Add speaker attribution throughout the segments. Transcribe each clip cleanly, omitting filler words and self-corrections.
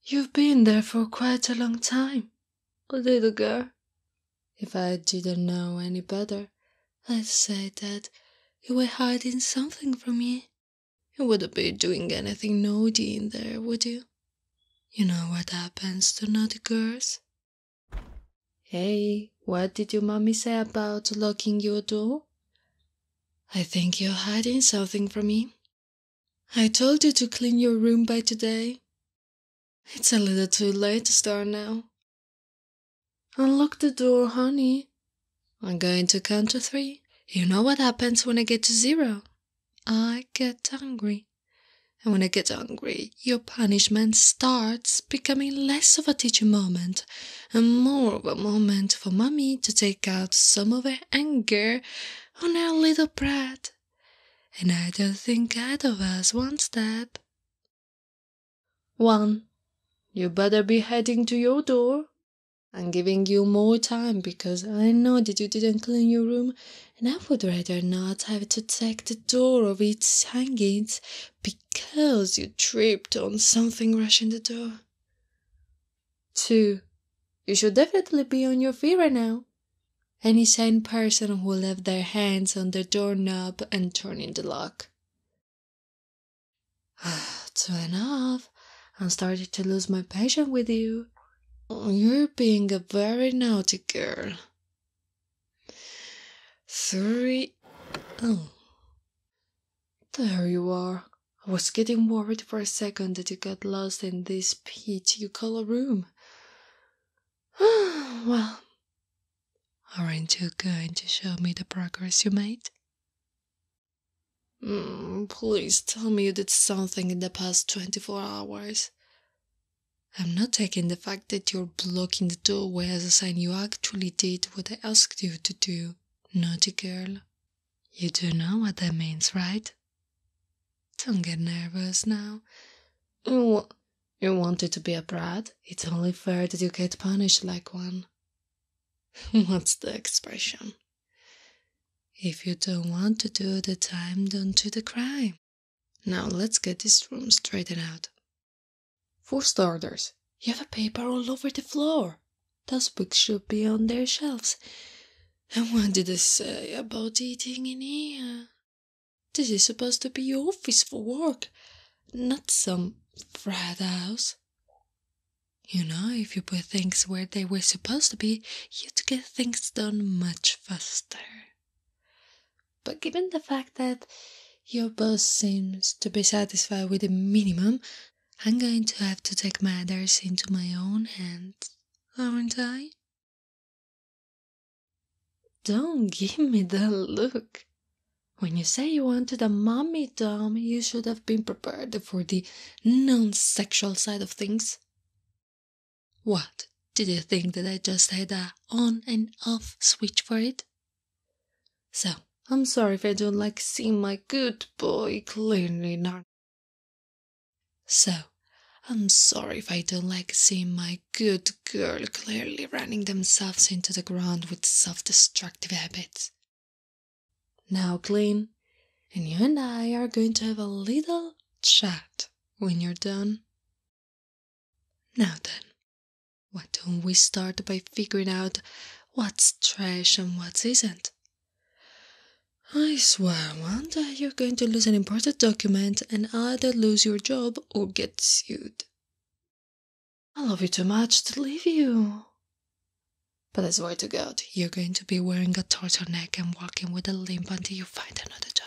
Speaker 1: You've been there for quite a long time, little girl. If I didn't know any better, I'd say that you were hiding something from me. You wouldn't be doing anything naughty in there, would you? You know what happens to naughty girls? Hey, what did your mommy say about locking your door? I think you're hiding something from me. I told you to clean your room by today. It's a little too late to start now. Unlock the door, honey. I'm going to count to 3. You know what happens when I get to 0? I get hungry. And when I get hungry, your punishment starts becoming less of a teaching moment and more of a moment for Mommy to take out some of her anger on her little brat. And I don't think either of us wants that. 1. You better be heading to your door. I'm giving you more time because I know that you didn't clean your room and I would rather not have to take the door of its hangings because you tripped on something rushing the door. 2. You should definitely be on your feet right now. Any sane person will have their hands on the doorknob and turning the lock. 2.5. I'm starting to lose my patience with you. You're being a very naughty girl. 3. Oh. There you are. I was getting worried for a second that you got lost in this pit you call a room. Well, aren't you going to show me the progress you made? Please tell me you did something in the past 24 hours. I'm not taking the fact that you're blocking the doorway as a sign you actually did what I asked you to do, naughty girl. You do know what that means, right? Don't get nervous now. You wanted to be a brat? It's only fair that you get punished like one. What's the expression? If you don't want to do the time, don't do the crime. Now let's get this room straightened out. For starters, you have a paper all over the floor. Those books should be on their shelves. And what did they say about eating in here? This is supposed to be your office for work, not some frat house. You know, if you put things where they were supposed to be, you'd get things done much faster. But given the fact that your boss seems to be satisfied with the minimum, I'm going to have to take matters into my own hands, aren't I? Don't give me that look. When you say you wanted a mommy dom, you should have been prepared for the non-sexual side of things. What? Did you think that I just had a on and off switch for it? So, I'm sorry if I don't like seeing my good boy clearly not. So, I'm sorry if I don't like seeing my good girl clearly running themselves into the ground with self-destructive habits. Now clean, and you and I are going to have a little chat when you're done. Now then, why don't we start by figuring out what's trash and what isn't? I swear, one day you're going to lose an important document and either lose your job or get sued. I love you too much to leave you. But I swear to God, you're going to be wearing a turtleneck and walking with a limp until you find another job.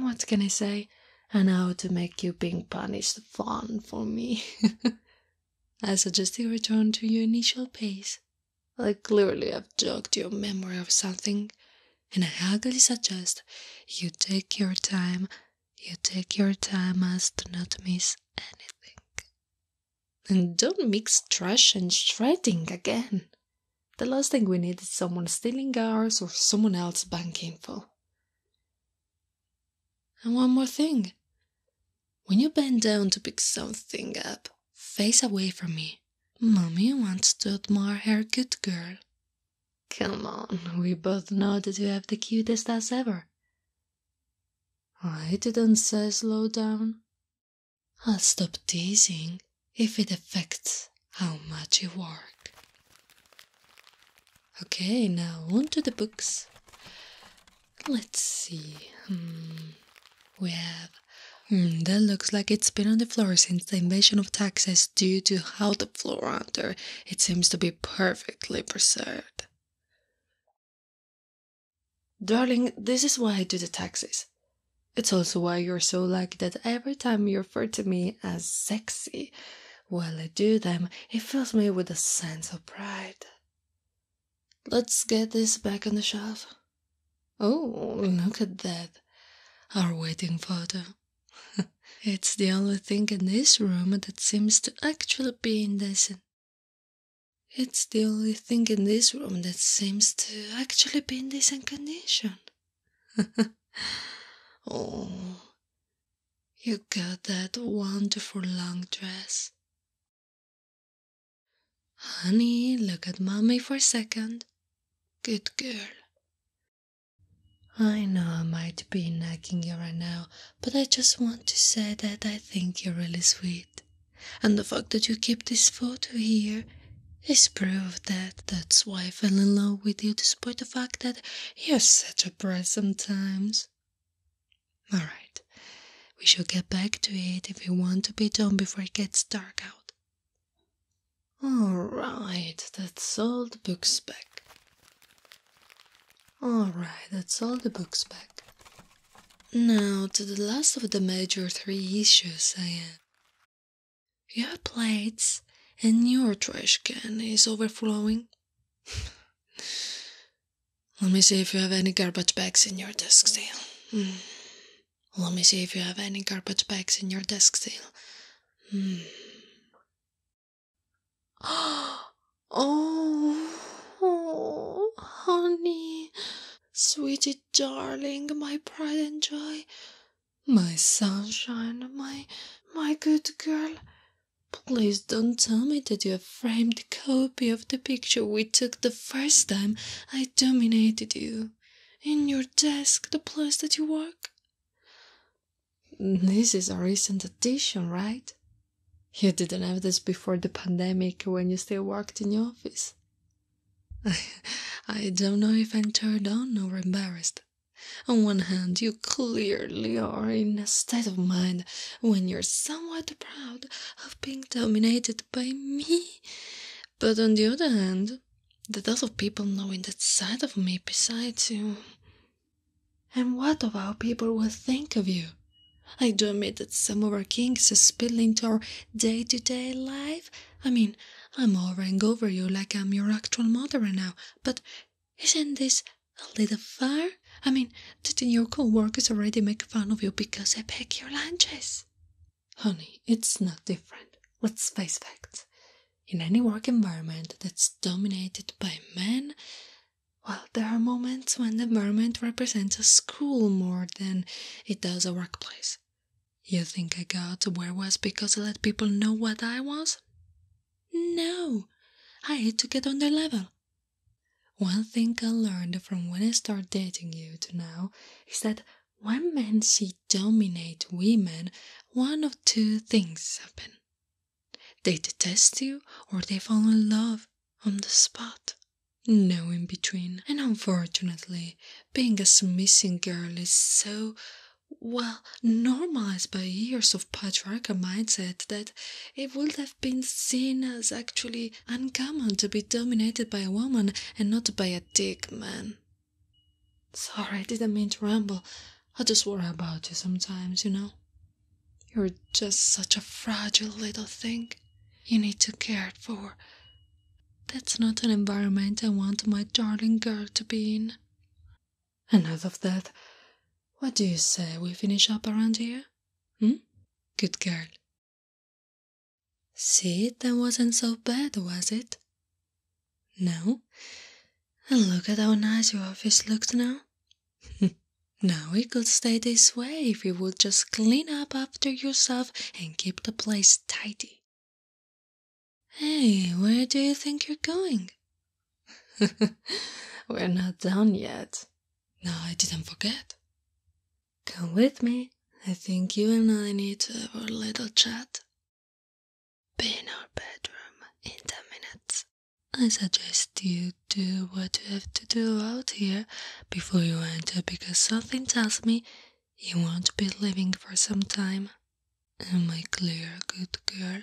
Speaker 1: What can I say? I know how to make you being punished fun for me. I suggest you return to your initial pace. I clearly have jogged your memory of something, and I humbly suggest you take your time. You take your time as to not miss anything. And don't mix trash and shredding again. The last thing we need is someone stealing ours or someone else's bank info. And one more thing. When you bend down to pick something up, face away from me. Mommy wants to admire her good girl. Come on, we both know that you have the cutest ass ever. I didn't say slow down. I'll stop teasing if it affects how much you work. Okay, now on to the books. Let's see. We have... that looks like it's been on the floor since the invasion of taxes due to how the floor under it seems to be perfectly preserved. Darling, this is why I do the taxes. It's also why you're so lucky that every time you refer to me as sexy while I do them, it fills me with a sense of pride. Let's get this back on the shelf. Oh, look at that. Our wedding photo. It's the only thing in this room that seems to actually be in decent. It's the only thing in this room that seems to actually be in decent condition. Oh, you got that wonderful long dress. Honey, look at mommy for a second. Good girl. I know I might be nagging you right now, but I just want to say that I think you're really sweet. And the fact that you keep this photo here is proof that that's why I fell in love with you, despite the fact that you're such a brat sometimes. Alright, we should get back to it if we want to be done before it gets dark out. Alright, that's all the books back. Alright, that's all the books back. Now to the last of the major 3 issues I have. Your plates and your trash can is overflowing. Let me see if you have any garbage bags in your desk still. Let me see if you have any garbage bags in your desk still. Oh, honey. Sweetie darling, my pride and joy, my sunshine, my good girl. Please don't tell me that you have framed a copy of the picture we took the first time I dominated you. In your desk, the place that you work. This is a recent addition, right? You didn't have this before the pandemic when you still worked in the office. I don't know if I'm turned on or embarrassed. On one hand, you clearly are in a state of mind when you're somewhat proud of being dominated by me. But on the other hand, the thought of people knowing that side of me besides you. And what of how people will think of you? I do admit that some of our kinks spill into our day-to-day life. I mean, I'm hovering over you like I'm your actual mother right now, but isn't this a little far? I mean, didn't your co-workers already make fun of you because I pack your lunches? Honey, it's not different. Let's face facts. In any work environment that's dominated by men, well, there are moments when the environment represents a school more than it does a workplace. You think I got to where I was because I let people know what I was? No, I had to get on their level. One thing I learned from when I started dating you to now is that when men see dominate women, one of 2 things happen. They detest you or they fall in love on the spot. No in between. And unfortunately, being a submissive girl is so, well, normalized by years of patriarchal mindset that it would have been seen as actually uncommon to be dominated by a woman and not by a dick man. Sorry, I didn't mean to ramble. I just worry about you sometimes, you know. You're just such a fragile little thing. You need to care for. That's not an environment I want my darling girl to be in. Enough of that. What do you say we finish up around here? Good girl. See, that wasn't so bad, was it? No? And look at how nice your office looks now. Now it could stay this way if you would just clean up after yourself and keep the place tidy. Hey, where do you think you're going? We're not done yet. No, I didn't forget. Come with me. I think you and I need to have a little chat. Be in our bedroom in 10 minutes. I suggest you do what you have to do out here before you enter, because something tells me you won't be leaving for some time. Am I clear, good girl?